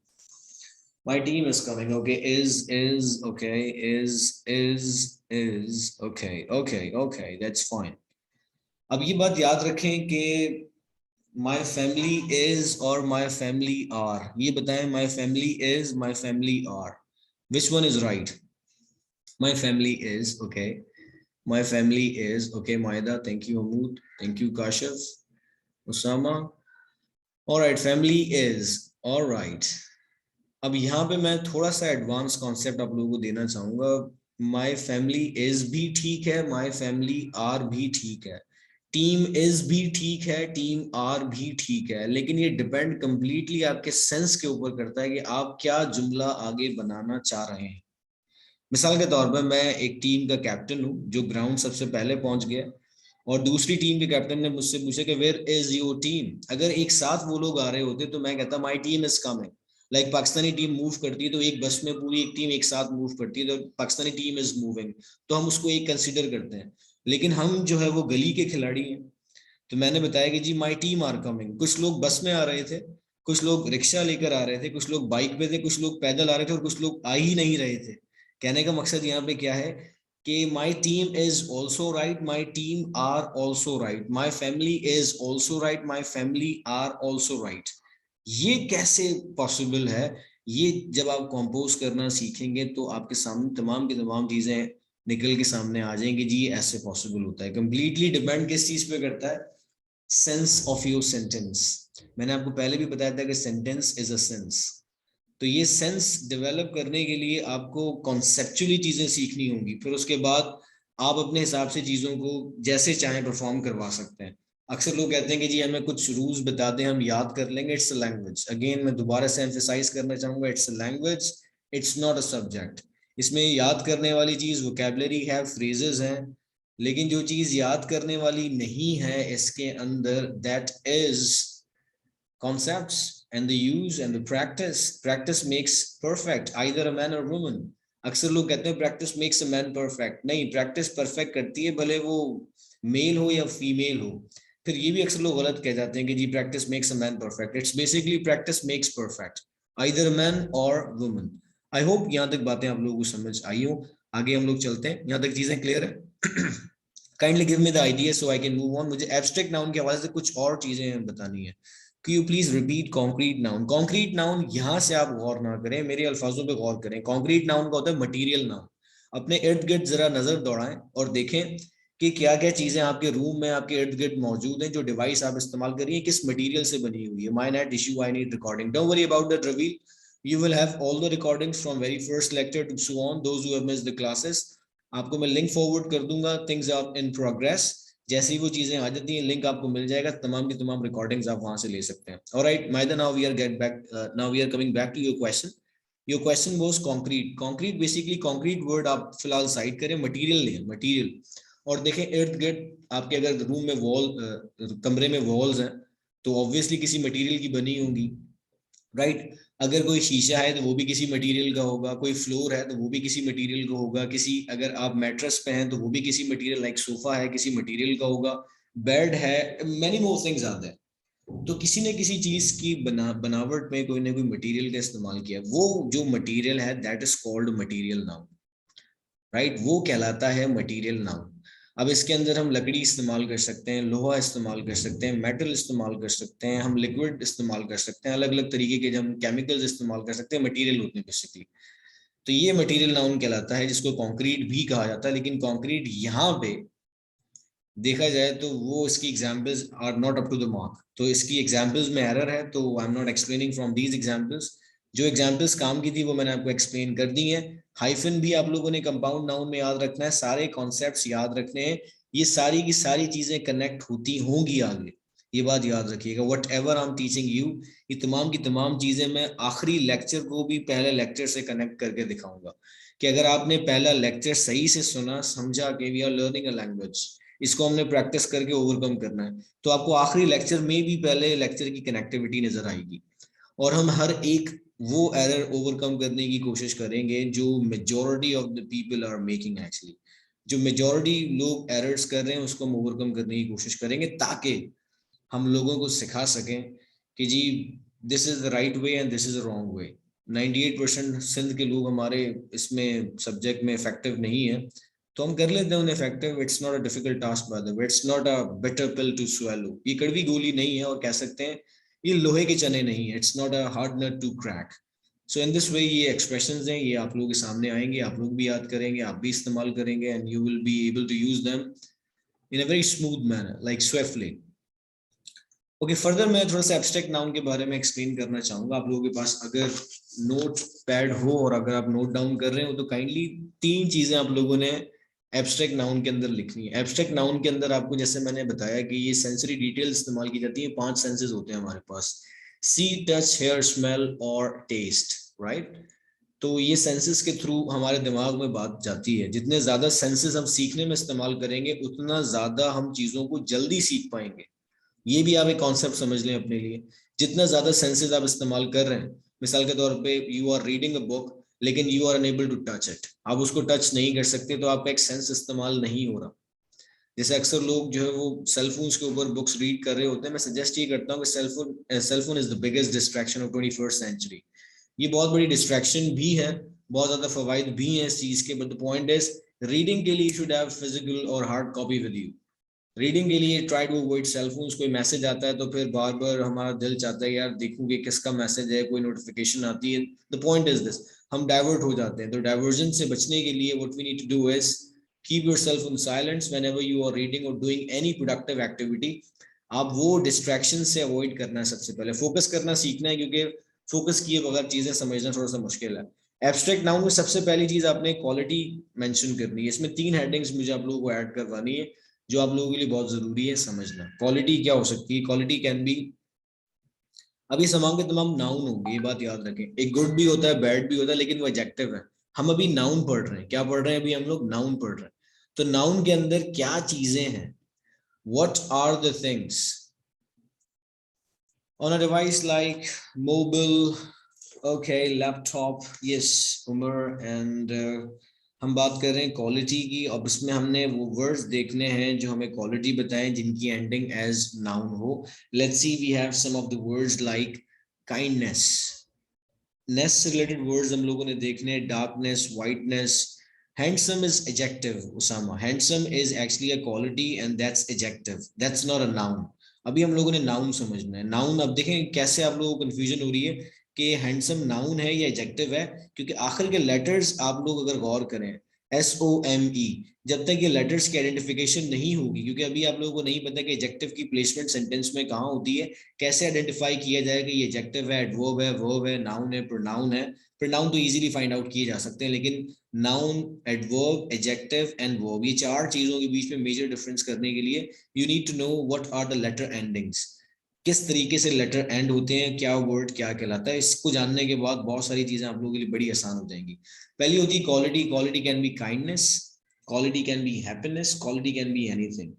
My team is coming. Okay, is okay, is okay, okay, that's fine. अब ये बात याद रखें कि my family is और my family are. ये बताएं, my family is, my family are. Which one is right? My family is okay. My family is okay. Maida, thank you. Hamoud, thank you. Kashif, Usama. All right, family is all right. अब यहाँ पे मैं थोड़ा सा advance concept आप लोगों को देना चाहूंगा. माई फैमिली इज भी ठीक है, माई फैमिली आर भी ठीक है, टीम इज भी ठीक है, टीम आर भी ठीक है, लेकिन ये डिपेंड कंप्लीटली आपके सेंस के ऊपर करता है कि आप क्या जुमला आगे बनाना चाह रहे हैं. मिसाल के तौर पर मैं एक टीम का कैप्टन हूँ जो ग्राउंड सबसे पहले पहुंच गया, और दूसरी टीम के कैप्टन ने मुझसे पूछा कि वेयर इज योर टीम. अगर एक साथ वो लोग आ रहे होते तो मैं कहता माई team is coming. Like Pakistani team move करती है तो एक बस में पूरी एक टीम एक साथ मूव करती है, तो पाकिस्तानी टीम इज मूविंग, तो हम उसको एक कंसीडर करते हैं. लेकिन हम जो है वो गली के खिलाड़ी हैं, तो मैंने बताया कि जी माई टीम आर कमिंग. कुछ लोग बस में आ रहे थे, कुछ लोग रिक्शा लेकर आ रहे थे, कुछ लोग बाइक पे थे, कुछ लोग पैदल आ रहे थे, और कुछ लोग आ ही नहीं रहे थे. कहने का मकसद यहाँ पे क्या है, कि my team is also right, my team are also right, my family is also right, my family are also right. ये कैसे पॉसिबल है? ये जब आप कंपोज करना सीखेंगे तो आपके सामने तमाम की तमाम चीजें निकल के सामने आ जाएंगी। जी ये ऐसे पॉसिबल होता है। कंप्लीटली डिपेंड किस चीज पे करता है? Sense of your sentence. मैंने आपको पहले भी बताया था कि सेंटेंस इज अ सेंस। तो ये सेंस डेवलप करने के लिए आपको कॉन्सेप्चुअली चीजें सीखनी होंगी, फिर उसके बाद आप अपने हिसाब से चीजों को जैसे चाहें परफॉर्म करवा सकते हैं। अक्सर लोग कहते हैं कि जी हमें कुछ रूल्स बता दें, हम याद कर लेंगे। It's a language. अगेन मैं दोबारा से एम्फेसाइज करना चाहूंगा, it's a language, it's not a subject. इसमें याद करने वाली चीज वोकेबलरी है, फ्रेजेस हैं, लेकिन जो चीज याद करने वाली नहीं है इसके अंदर, that is concepts and the use and the practice makes perfect, either a man or woman. अक्सर लोग कहते हैं practice makes a man perfect. नहीं, प्रैक्टिस परफेक्ट करती है, भले वो मेल हो या फीमेल हो। फिर ये भी अक्सर लोग गलत कह जाते हैं कि जी practice makes a man perfect. It's basically practice makes perfect, either a man और वुमन। आई होप यहाँ तक बातें आप लोगों को समझ आई हो। आगे हम लोग चलते हैं, यहाँ तक चीजें क्लियर है? Kindly give me the idea so I can move on. मुझे एब्स्ट्रैक्ट नाउन के हवाले से कुछ और चीजें बतानी है। कि you please repeat concrete noun. Concrete noun यहां से आप गौर ना करें, मेरे अल्फाजों पे गौर करें। कॉन्क्रीट नाउन का होता है मटेरियल नाउन। अपने इर्द गिर्द जरा नजर दौड़ाएं और देखें कि क्या क्या चीजें आपके रूम में आपके इर्द गिर्द मौजूद हैं, जो डिवाइस आप इस्तेमाल करिए किस मटेरियल से बनी हुई है। My net issue, I need recording, don't worry about that reveal. You will have all the recordings from very first lecture to so on, those who have missed the classes. आपको मैं link forward कर दूंगा, things are in progress. जैसी वो चीजें आ जाती हैं link आपको मिल जाएगा, तमाम की तमाम रिकॉर्डिंग्स आप वहां से ले सकते हैं। Alright Maida, now we are get back, now we are coming back to your question. Your question was concrete. Concrete basically, concrete word आप फिलहाल साइड करें, मटेरियल लें, मटेरियल। और देखें इर्द गिर्द आपके अगर रूम में वॉल, कमरे में वॉल्स हैं तो ऑब्वियसली किसी मटेरियल की बनी होंगी, राइट? अगर कोई शीशा है तो वो भी किसी मटेरियल का होगा, कोई फ्लोर है तो वो भी किसी मटेरियल का होगा, किसी अगर आप मैट्रेस पे हैं तो वो भी किसी मटेरियल, लाइक सोफा है किसी मटेरियल का होगा, बेड है, many more things are there. तो किसी न किसी चीज की बनावट में कोई ना कोई मटेरियल का इस्तेमाल किया, वो जो मटेरियल है that is called material noun, right? वो कहलाता है मटेरियल नाउन। अब इसके अंदर हम लकड़ी इस्तेमाल कर सकते हैं, लोहा इस्तेमाल कर सकते हैं, मेटल इस्तेमाल कर सकते हैं, हम लिक्विड इस्तेमाल कर सकते हैं, अलग अलग तरीके के हम केमिकल्स इस्तेमाल कर सकते हैं, मटेरियल होते हैं बेसिकली। तो ये मटेरियल नाउन कहलाता है, जिसको कंक्रीट भी कहा जाता है। लेकिन कंक्रीट यहाँ पे देखा जाए तो वो इसकी examples are not up to the mark, तो इसकी एग्जांपल्स में एरर है, तो I am not explaining from these examples. जो एग्जांपल्स काम की थी वो मैंने आपको एक्सप्लेन कर दी हैं। हाइफन भी आप लोगों ने कंपाउंड नाउन में याद रखना है, सारे कॉन्सेप्ट्स याद रखने हैं। ये सारी की सारी चीजें कनेक्ट होती होंगी आगे, ये बात याद रखिएगा। What ever I am teaching you, ये तमाम की तमाम चीजें मैं आखिरी लेक्चर को भी पहले लेक्चर से कनेक्ट करके दिखाऊंगा कि अगर आपने पहला लेक्चर सही से सुना, समझा कि we are learning a language, इसको हमने प्रैक्टिस करके ओवरकम करना है, तो आपको आखिरी लेक्चर में भी पहले लेक्चर की कनेक्टिविटी नजर आएगी। और हम हर एक वो एरर ओवरकम करने की कोशिश करेंगे जो majority of the people are making actually. जो मेजॉरिटी लोग एरर्स कर रहे हैं उसको हम ओवरकम करने की कोशिश करेंगे, ताकि हम लोगों को सिखा सकें कि जी this is the right way and this is the wrong way. 98% Sindh के लोग हमारे इसमें सब्जेक्ट में इफेक्टिव नहीं है, तो हम कर लेते हैं उन्हें effective. It's not a difficult task by the way, it's not a bitter pill to swallow. ये कड़वी गोली नहीं है, और कह सकते हैं ये लोहे के चने नहीं है, it's not a hard nut to crack. So in this way ये एक्सप्रेशंस हैं, ये आप लोगों के सामने आएंगे, आप लोग भी याद करेंगे, आप भी इस्तेमाल करेंगे, and you will be able to use them in a very smooth manner, like swiftly. Okay, further मैं थोड़ा सा एब्स्ट्रैक्ट नाउन के बारे में एक्सप्लेन करना चाहूंगा। आप लोगों के पास अगर नोट पैड हो और अगर आप नोट डाउन कर रहे हो तो काइंडली 3 चीजें आप लोगों ने एब्स्ट्रैक्ट नाउन के अंदर लिखनी है। एब्स्ट्रैक्ट नाउन के अंदर आपको, जैसे मैंने बताया कि ये सेंसरी डिटेल इस्तेमाल की जाती है, 5 सेंसेस होते हैं हमारे पास, सी, टच, हेयर, स्मेल और टेस्ट, राइट? तो ये सेंसेस के थ्रू हमारे दिमाग में बात जाती है। जितने ज्यादा सेंसेस हम सीखने में इस्तेमाल करेंगे उतना ज्यादा हम चीजों को जल्दी सीख पाएंगे। ये भी आप एक कॉन्सेप्ट समझ लें अपने लिए। जितना ज्यादा सेंसेस आप इस्तेमाल कर रहे हैं, मिसाल के तौर पे you are reading a book लेकिन you are unable to touch it, आप उसको टच नहीं कर सकते, तो आपका एक सेंस इस्तेमाल नहीं हो रहा। जैसे अक्सर लोग जो है वो सेलफोन्स के ऊपर बुक्स रीड कर रहे होते हैं। मैं सजेस्ट ये करता हूँ कि cellphone is the biggest distraction of 21st century. ये बहुत बड़ी डिस्ट्रैक्शन भी है, बहुत ज्यादा फवाइद भी है इस चीज के, but the point is reading के लिए यू शुड हैव फिजिकल और hard copy with you. Reading के लिए try to avoid cell phones. कोई मैसेज आता है तो फिर बार बार हमारा दिल चाहता है यार देखूंगे किसका मैसेज है, कोई नोटिफिकेशन आती है। द पॉइंट इज दिस, हम डाइवर्ट हो जाते हैं। तो डाइवर्जन से बचने के लिए what we need to do is keep yourself in silence whenever you are reading और डूइंग एनी प्रोडक्टिव एक्टिविटी। आप वो डिस्ट्रैक्शन से अवॉइड करना है। सबसे पहले फोकस करना सीखना है, क्योंकि फोकस किए बगैर चीजें समझना थोड़ा सा मुश्किल है। एब्स्ट्रैक्ट नाउन में सबसे पहली चीज आपने क्वालिटी मेंशन करनी है। इसमें 3 हेडिंग्स मुझे आप लोगों को ऐड करवानी है जो आप लोगों के लिए बहुत जरूरी है समझना। क्वालिटी क्या हो सकती है? क्वालिटी कैन बी, अभी तमाम के तमाम नाउन होंगे, ये बात याद रखें। एक गुड भी होता है, बैड भी होता है, लेकिन वो एडजेक्टिव है। हम अभी नाउन पढ़ रहे हैं। क्या पढ़ रहे हैं अभी हम लोग? नाउन पढ़ रहे हैं। तो नाउन के अंदर क्या चीजें हैं? What are the things on a device like mobile, okay, laptop, yes, Umar, and हम बात कर रहे हैं क्वालिटी की। अब इसमें हमने वो वर्ड्स देखने हैं जो हमें क्वालिटी बताएं जिनकी एंडिंग एज नाउन हो। Let's see, we have some of the words like kindness. Ness से रिलेटेड वर्ड्स हम लोगों ने देखने हैं, darkness, whiteness. Handsome is adjective Usama, handsome is actually a quality and that's adjective, that's not a noun. अभी हम लोगों ने नाउन समझना है। नाउन, अब देखें कैसे आप लोगों को कंफ्यूजन हो रही है कि हैंडसम नाउन है या एडजेक्टिव है, क्योंकि आखिर के लेटर्स आप लोग अगर गौर करें, SOME, जब तक ये लेटर्स की आइडेंटिफिकेशन नहीं होगी, क्योंकि अभी आप लोगों को नहीं पता कि एडजेक्टिव की प्लेसमेंट सेंटेंस में कहाँ होती है, कैसे आइडेंटिफाई किया जाए कि ये एडजेक्टिव है, एडवर्ब है, वर्ब है, नाउन है, प्रोनाउन है। प्रोनाउन तो इजीली फाइंड आउट किए जा सकते हैं, लेकिन noun, adverb, adjective and verb, ये 4 चीजों के बीच में मेजर डिफरेंस करने के लिए you need to know what are the letter endings, किस तरीके से लेटर एंड होते हैं, क्या वर्ड क्या कहलाता है। इसको जानने के बाद बहुत सारी चीजें आप लोगों के लिए बड़ी आसान हो जाएंगी। पहली होती है quality. Quality can be kindness, quality can be happiness, quality can be anything.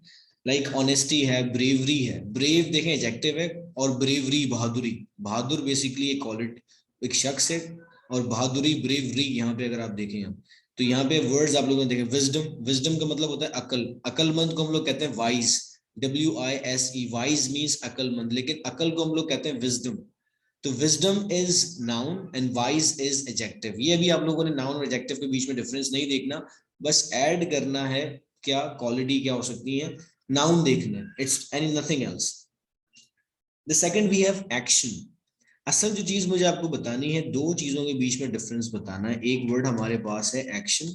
Like honesty है, ब्रेवरी है। ब्रेव देखें एडजेक्टिव है, और ब्रेवरी बहादुरी। बहादुर बेसिकली एक क्वालिटी, एक शख्स है, और बहादुरी, ब्रेवरी, यहाँ पे अगर आप देखें हम, तो यहाँ पे वर्ड्स आप लोगों ने देखे। विजडम, विजडम का मतलब होता है अकल। अकलमंद को हम लोग कहते हैं वाइज, WISE, वाइज मीन्स अकलमंद, लेकिन अकल को हम लोग कहते हैं विजडम। तो wisdom is noun and wise is adjective. ये भी आप लोगों ने नाउन और एडजेक्टिव के बीच में डिफरेंस नहीं देखना, बस ऐड करना है क्या क्वालिटी क्या हो सकती है, नाउन देखना है, it's any nothing else. The second we have action. असल जो चीज मुझे आपको बतानी है, 2 चीजों के बीच में डिफरेंस बताना है। एक वर्ड हमारे पास है एक्शन,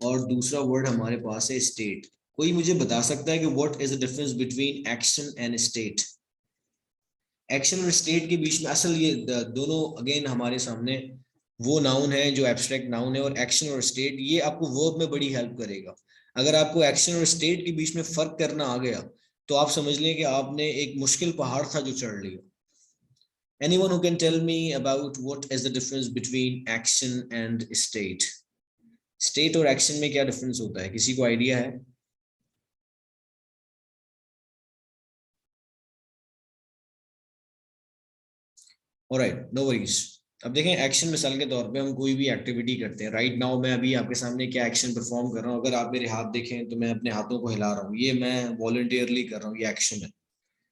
और दूसरा वर्ड हमारे पास है स्टेट। कोई मुझे बता सकता है कि what is the difference between action and state? Action और स्टेट के बीच में असल ये दोनों अगेन हमारे सामने वो नाउन है जो एब्स्ट्रैक्ट नाउन है, और एक्शन और स्टेट ये आपको वर्ब में बड़ी हेल्प करेगा। अगर आपको एक्शन और स्टेट के बीच में फर्क करना आ गया तो आप समझ लें कि आपने एक मुश्किल पहाड़ था जो चढ़ लिया। Anyone who can tell me about what is the difference between action and state? State और action में क्या difference होता है, किसी को idea है? Alright, no worries. अब देखें एक्शन मिसाल के तौर पे हम कोई भी एक्टिविटी करते हैं। राइट नाउ मैं अभी आपके सामने क्या एक्शन परफॉर्म कर रहा हूँ, अगर आप मेरे हाथ देखें तो मैं अपने हाथों को हिला रहा हूँ, ये मैं वॉलंटियरली कर रहा हूँ, ये एक्शन है।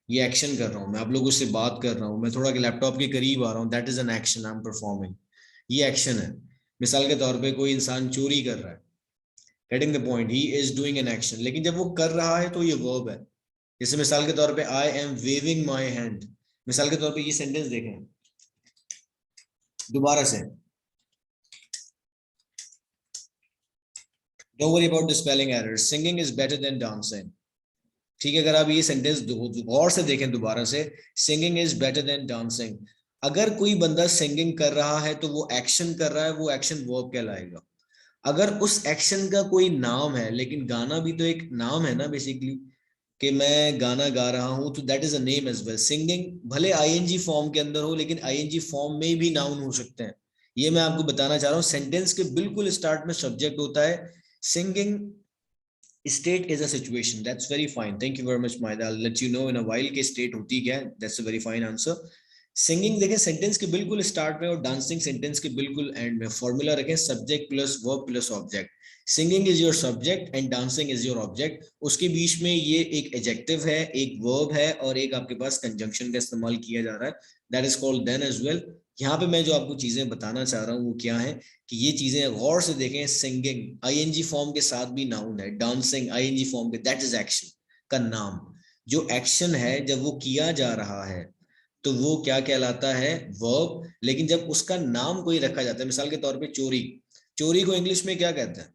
ये एक्शन कर रहा हूँ मैं, आप लोगों से बात कर रहा हूँ, मैं थोड़ा लैपटॉप के करीब आ रहा हूँ, that is an action I am performing. ये एक्शन है। मिसाल के तौर पे कोई इंसान चोरी कर रहा है, getting the point, he is doing an action, लेकिन जब वो कर रहा है तो ये वर्ब है। जैसे मिसाल के तौर पे I am waving my hand. मिसाल के तौर पे ये सेंटेंस देखें दोबारा से, don't worry about the spelling error, singing is better than dancing. ठीक है, अगर आप ये सेंटेंस गौर से देखें दोबारा से, singing is better than dancing. अगर कोई बंदा सिंगिंग कर रहा है तो वो एक्शन कर रहा है, वो एक्शन वर्ब कहलाएगा। अगर उस एक्शन का कोई नाम है, लेकिन गाना भी तो एक नाम है ना बेसिकली, कि मैं गाना गा रहा हूं, तो that is a name as well. Singing भले आईएनजी फॉर्म के अंदर हो, लेकिन आईएनजी फॉर्म में भी नाउन हो सकते हैं। ये मैं आपको बताना चाह रहा हूं। सेंटेंस के बिल्कुल स्टार्ट में सब्जेक्ट होता है। Singing state is a situation, that's very fine, thank you very much Maida, I let you know in a while के स्टेट होती क्या है, that's a very fine answer. Singing देखें सेंटेंस के बिल्कुल स्टार्ट में, और डांसिंग सेंटेंस के बिल्कुल एंड में। फॉर्मूला रखें subject plus verb plus object. Singing is your subject and dancing is your object. उसके बीच में ये एक एडजेक्टिव है, एक वर्ब है, और एक आपके पास कंजंक्शन का इस्तेमाल किया जा रहा है, that is called then as well. यहाँ पे मैं जो आपको चीजें बताना चाह रहा हूँ वो क्या है कि ये चीजें गौर से देखें। सिंगिंग आईएनजी फॉर्म के साथ भी नाउन है, डांसिंग आईएनजी फॉर्म के, दैट इज एक्शन का नाम। जो एक्शन है जब वो किया जा रहा है तो वो क्या कहलाता है, वर्ब। लेकिन जब उसका नाम कोई रखा जाता है, मिसाल के तौर पे चोरी, चोरी को इंग्लिश में क्या कहते हैं?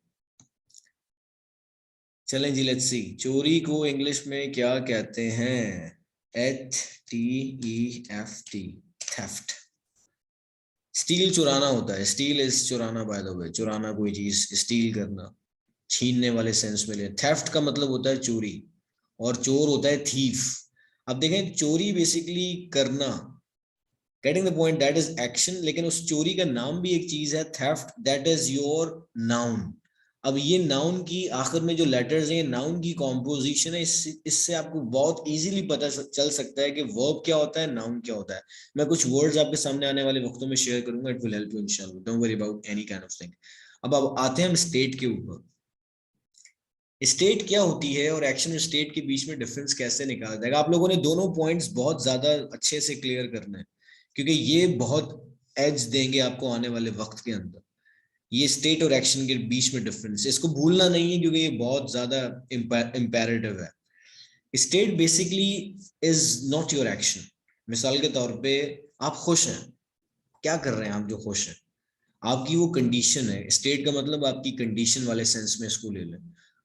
चलें जी, लेट्स सी, चोरी को इंग्लिश में क्या कहते हैं? HTEFT, theft. स्टील चुराना होता है, स्टील इज चुराना, बाय द वे, चुराना कोई चीज, स्टील करना, छीनने वाले सेंस में ले। थेफ्ट का मतलब होता है चोरी, और चोर होता है थीफ। अब देखें, चोरी बेसिकली करना, getting the point, that is action. लेकिन उस चोरी का नाम भी एक चीज है, theft, that is your noun. अब ये नाउन की आखिर में जो लेटर्स हैं, नाउन की कॉम्पोजिशन है, इससे आपको बहुत इजीली पता चल सकता है कि वर्ब क्या होता है, नाउन क्या होता है। मैं कुछ वर्ड्स आपके सामने आने वाले वक्तों में शेयर करूंगा, इट विल हेल्प यू इंशाल्लाह, don't worry about any kind of thing. अब आते हैं हम स्टेट के ऊपर। स्टेट क्या होती है और एक्शन और स्टेट के बीच में डिफरेंस कैसे निकाला जाएगा? आप लोगों ने दोनों पॉइंट्स बहुत ज्यादा अच्छे से क्लियर करना है, क्योंकि ये बहुत एज देंगे आपको आने वाले वक्त के अंदर। ये स्टेट और एक्शन के बीच में डिफरेंस, इसको भूलना नहीं है, क्योंकि ये बहुत ज्यादा इंपेरेटिव है। State basically is not your action. मिसाल के तौर पे, आप खुश हैं, क्या कर रहे हैं आप जो खुश हैं, आपकी वो कंडीशन है। स्टेट का मतलब आपकी कंडीशन वाले सेंस में इसको ले लें।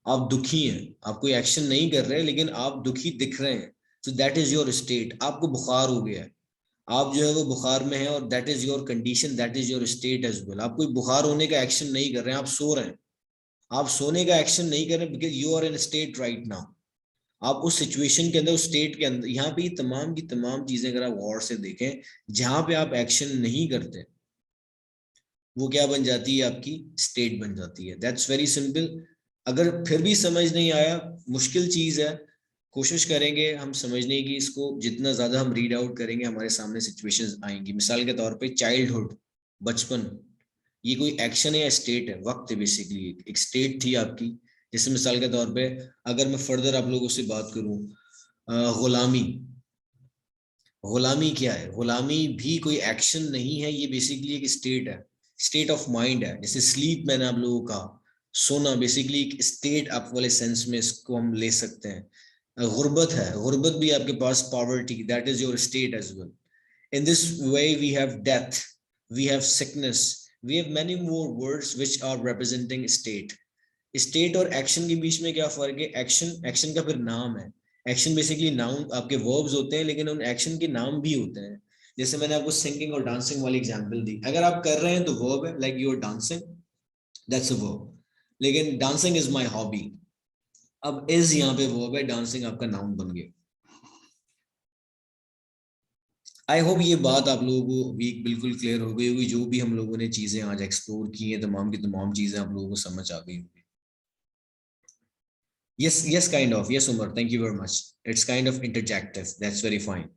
आप दुखी हैं, आप कोई एक्शन नहीं कर रहे लेकिन आप दुखी दिख रहे हैं, तो दैट इज योर स्टेट। आपको बुखार हो गया है, आप जो है वो बुखार में है, और that is your condition, that is your state as well. आप कोई बुखार होने का एक्शन नहीं कर रहे हैं, आप सो रहे हैं, आप सोने का एक्शन नहीं कर रहे because you are in state right now. आप उस सिचुएशन के अंदर, उस स्टेट के अंदर, यहाँ पे तमाम की तमाम चीजें अगर आप गौर से देखें, जहां पे आप एक्शन नहीं करते, वो क्या बन जाती है, आपकी स्टेट बन जाती है। That's very simple. अगर फिर भी समझ नहीं आया, मुश्किल चीज है, कोशिश करेंगे हम समझने की। इसको जितना ज्यादा हम रीड आउट करेंगे, हमारे सामने सिचुएशंस आएंगी। मिसाल के तौर पे चाइल्डहुड, बचपन, ये कोई एक्शन है या स्टेट है? वक्त है बेसिकली, एक स्टेट थी आपकी। जैसे मिसाल के तौर पे अगर मैं फर्दर आप लोगों से बात करूं, गुलामी, गुलामी क्या है? गुलामी भी कोई एक्शन नहीं है, ये बेसिकली एक स्टेट है, स्टेट ऑफ माइंड है। जैसे स्लीप, मैंने आप लोगों का सोना, बेसिकली एक स्टेट आप वाले सेंस में इसको हम ले सकते हैं। गुर्बत है, गुर्बत भी आपके पास, poverty, that is your state as well. In this way, we have death, we have sickness, we have many more words which are representing state. State और एक्शन के बीच में क्या फर्क है? एक्शन, एक्शन का फिर नाम है। एक्शन बेसिकली नाउन, आपके वर्ब्स होते हैं, लेकिन उन एक्शन के नाम भी होते हैं। जैसे मैंने आपको सिंगिंग और डांसिंग वाली एग्जांपल दी, अगर आप कर रहे हैं तो वर्ब है, like you are dancing, that's a verb. लेकिन डांसिंग इज माय हॉबी, अब इज यहाँ पे वर्ब है, डांसिंग आपका नाउन बन गया। आई होप ये बात आप लोगों को भी बिल्कुल क्लियर हो गई होगी। जो भी हम लोगों ने चीजें आज एक्सप्लोर की हैं, तमाम की तमाम चीजें आप लोगों को समझ आ गई होंगी। Yes, yes, kind of. Yes, Umar. Thank you very much. It's kind of interjective. That's very fine.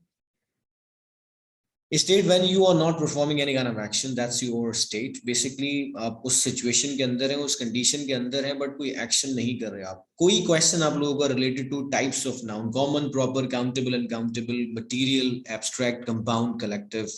State when you are not performing any kind of action, that's your state. Basically, आप उस situation के अंदर हैं, उस condition के अंदर हैं, but कोई action नहीं कर रहे आप। कोई question आप लोगों का related to types of noun, common, proper, countable, uncountable, material, abstract, compound, collective,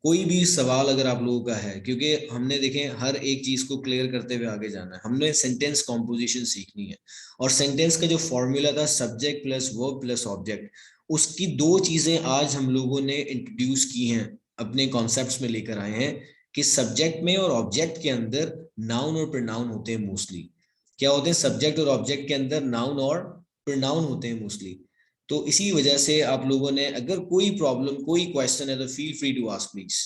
कोई भी सवाल अगर आप लोगों का है, क्योंकि हमने देखें हर एक चीज को क्लियर करते हुए आगे जाना है, हमने सेंटेंस कॉम्पोजिशन सीखनी है। और सेंटेंस का जो फॉर्मूला था, subject plus verb plus object, उसकी दो चीजें आज हम लोगों ने इंट्रोड्यूस की हैं, अपने कॉन्सेप्ट्स में लेकर आए हैं, कि सब्जेक्ट में और ऑब्जेक्ट के अंदर नाउन और प्रोनाउन होते हैं मोस्टली। क्या होते हैं? सब्जेक्ट और ऑब्जेक्ट के अंदर नाउन और प्रोनाउन होते हैं मोस्टली। तो इसी वजह से आप लोगों ने, अगर कोई प्रॉब्लम, कोई क्वेश्चन है, तो feel free to ask please,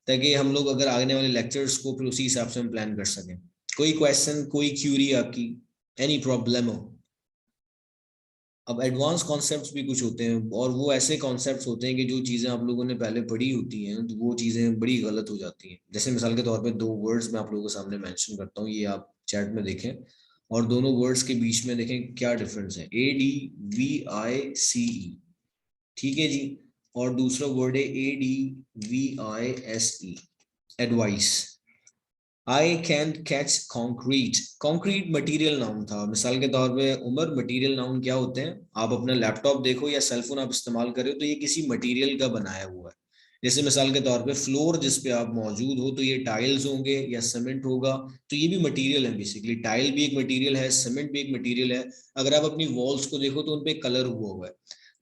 ताकि हम लोग अगर आने वाले लेक्चर्स को फिर उसी हिसाब से हम प्लान कर सकें। कोई क्वेश्चन, कोई क्यूरी आपकी, एनी प्रॉब्लम हो। अब एडवांस कॉन्सेप्ट्स भी कुछ होते हैं, और वो ऐसे कॉन्सेप्ट्स होते हैं कि जो चीज़ें आप लोगों ने पहले पढ़ी होती हैं, तो वो चीज़ें बड़ी गलत हो जाती हैं। जैसे मिसाल के तौर पे दो वर्ड्स मैं आप लोगों के सामने मेंशन करता हूँ, ये आप चैट में देखें, और दोनों वर्ड्स के बीच में देखें क्या डिफरेंस है। ADVICE, ठीक है जी, और दूसरा वर्ड है ADVISE, advice. I can catch concrete, concrete material noun था। मिसाल के तौर पे उमर, मटेरियल नाउन क्या होते हैं? आप अपना लैपटॉप देखो या सेलफोन आप इस्तेमाल कर रहे हो, तो ये किसी मटेरियल का बनाया हुआ है। जैसे मिसाल के तौर पे फ्लोर जिस पे आप मौजूद हो, तो ये टाइल्स होंगे या सीमेंट होगा, तो ये भी मटेरियल है बेसिकली। टाइल भी एक मटेरियल है, सीमेंट भी एक मटेरियल है। अगर आप अपनी वॉल्स को देखो तो उन पे कलर हुआ है,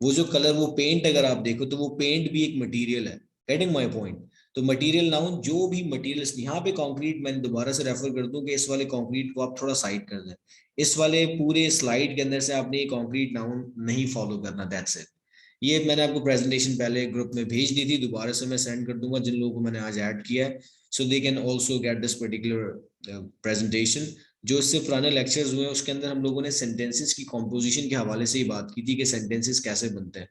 वो जो कलर, वो पेंट अगर आप देखो तो वो पेंट भी एक मटेरियल है। Getting my point? तो मटेरियल नाउन जो भी मटेरियल्स, यहाँ पे कंक्रीट मैंने दोबारा से रेफर कर दूं कि इस वाले कंक्रीट को आप थोड़ा साइड कर दें। इस वाले पूरे स्लाइड के अंदर से आपने ये कंक्रीट नाउन नहीं फॉलो करना, दैट्स इट। ये मैंने आपको प्रेजेंटेशन पहले ग्रुप में भेज दी थी, दोबारा से मैं सेंड कर दूंगा जिन लोगों को मैंने आज ऐड किया है, so they can also get this particular presentation. जो इससे पुराने लेक्चर्स हुए उसके अंदर हम लोगों ने सेंटेंसेस की कॉम्पोजिशन के हवाले से ही बात की थी कि सेंटेंसेस कैसे बनते हैं,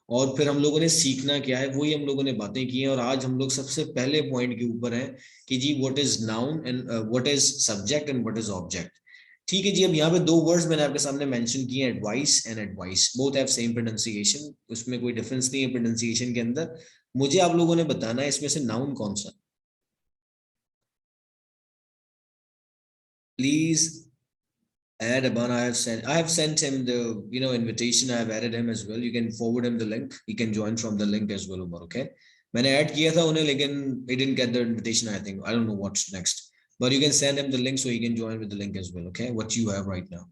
और फिर हम लोगों ने सीखना क्या है वही हम लोगों ने बातें की हैं। और आज हम लोग सबसे पहले पॉइंट के ऊपर हैं कि जी what is noun and what is subject and what is object. ठीक है जी, अब यहाँ पे दो वर्ड्स मैंने आपके सामने मेंशन किए हैं, advice and advice, both have same pronunciation, उसमें कोई डिफरेंस नहीं है प्रोनाउंसिएशन के अंदर। मुझे आप लोगों ने बताना है इसमें से नाउन कौन सा, please add Aban. I have sent him the invitation. I have added him as well. You can forward him the link. He can join from the link as well, Umar. Okay. मैंने add किया था उन्हें, लेकिन he didn't get the invitation. I think I don't know what's next, but you can send him the link so he can join with the link as well. Okay, what you have right now.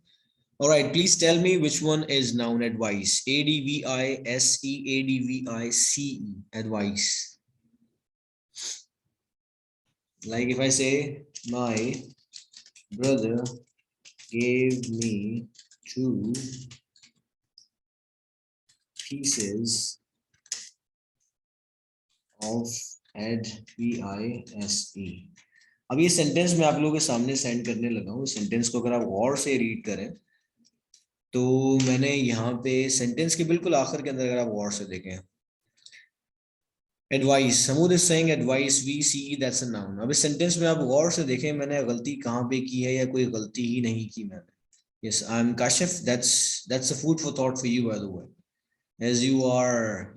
All right. Please tell me which one is noun. Advice. ADVISE, ADVICE. Advice. Like if I say my brother gave me 2 pieces of advice. अब ये sentence मैं आप लोगों के सामने send करने लगा हूँ। सेंटेंस को अगर आप गौर से रीड करें तो मैंने यहाँ पे सेंटेंस के बिल्कुल आखिर के अंदर अगर आप गौर से देखें, advice, Samood is saying advice, we see that's a noun. अब इस सेंटेंस में आप गौर से देखें मैंने गलती कहाँ पे की है या कोई गलती ही नहीं की मैंने। Yes, I'm Kashif. That's a food for thought for you, by the way. As you are,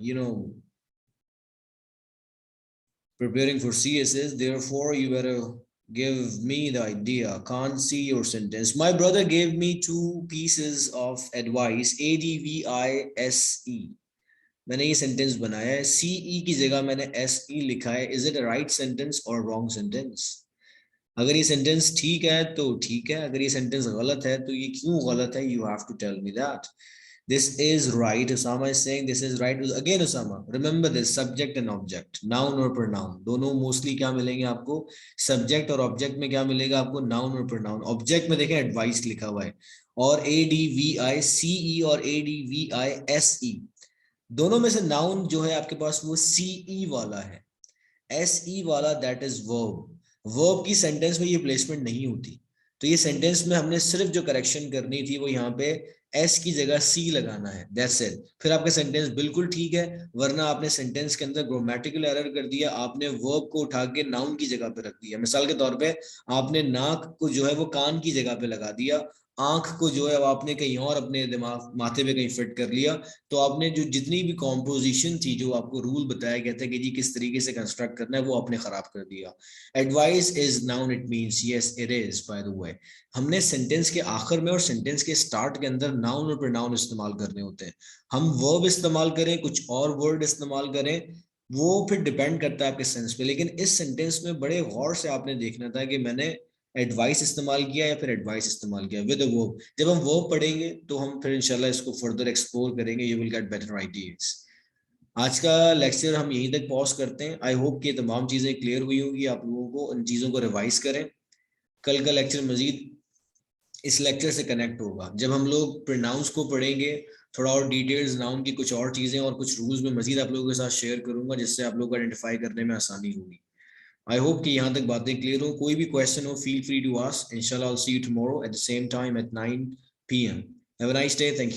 preparing for CSS, therefore you better give me the idea. Can't see your sentence. My brother gave me 2 pieces of advice. ADVISE. मैंने ये sentence बनाया है, CE की जगह मैंने SE लिखा है। Is it a right sentence और रॉन्ग सेंटेंस? अगर ये सेंटेंस ठीक है तो ठीक है, अगर ये सेंटेंस गलत है तो ये क्यों गलत है? You have to tell me that. This is right. Osama is saying this is right. Again, Osama, remember this: subject and object, noun और pronoun दोनों मोस्टली क्या मिलेंगे आपको? सब्जेक्ट और ऑब्जेक्ट में क्या मिलेगा आपको? नाउन और pronoun। ऑब्जेक्ट में देखें एडवाइस लिखा हुआ है, और ADVICE और ADVISE दोनों में से नाउन जो है आपके पास वो CE वाला है। SE वाला दैट इज वर्ब। वर्ब की सेंटेंस में ये प्लेसमेंट नहीं होती, तो ये सेंटेंस में हमने सिर्फ जो करेक्शन करनी थी वो यहाँ पे एस की जगह सी लगाना है, दैट्स इट। फिर आपका सेंटेंस बिल्कुल ठीक है। वरना आपने सेंटेंस के अंदर ग्रामेटिकल एरर कर दिया, आपने वर्ब को उठा के नाउन की जगह पे रख दिया। मिसाल के तौर पे आपने नाक को जो है वो कान की जगह पे लगा दिया, आंख को जो है आपने कहीं और अपने दिमाग माथे पे कहीं फिट कर लिया। तो आपने जो जितनी भी कॉम्पोजिशन थी, जो आपको रूल बताया गया था कि जी किस तरीके से कंस्ट्रक्ट करना है, वो आपने खराब कर दिया। Advice is noun, it means yes it is. Bye the वे, हमने सेंटेंस के आखिर में और सेंटेंस के स्टार्ट के अंदर नाउन और प्रोनाउन इस्तेमाल करने होते हैं। हम वर्ब इस्तेमाल करें, कुछ और वर्ड इस्तेमाल करें, वो फिर डिपेंड करता है आपके सेंस पे। लेकिन इस सेंटेंस में बड़े गौर से आपने देखना था कि मैंने एडवाइस इस्तेमाल किया या फिर एडवाइस इस्तेमाल किया विद अ वर्ब। जब हम वर्ब पढ़ेंगे तो हम फिर इंशाल्लाह इसको फर्दर एक्सप्लोर करेंगे, you will get better ideas. आज का लेक्चर हम यहीं तक पॉज करते हैं। आई होप कि तमाम चीज़ें क्लियर हुई होंगी आप लोगों को। उन चीज़ों को रिवाइज करें। कल का लेक्चर मजीद इस लेक्चर से कनेक्ट होगा जब हम लोग प्रोनाउंस को पढ़ेंगे। थोड़ा और डिटेल्स नाउन की, कुछ और चीज़ें और कुछ रूल्स में मजीद आप लोगों के साथ शेयर करूंगा, जिससे आप लोगों को आइडेंटिफाई करने में आसानी होगी। I hope कि यहाँ तक बातें क्लियर हो। कोई भी क्वेश्चन हो, feel free to ask. Inshallah, I'll see you tomorrow at the same time at 9 p.m. Have a nice day. Thank you.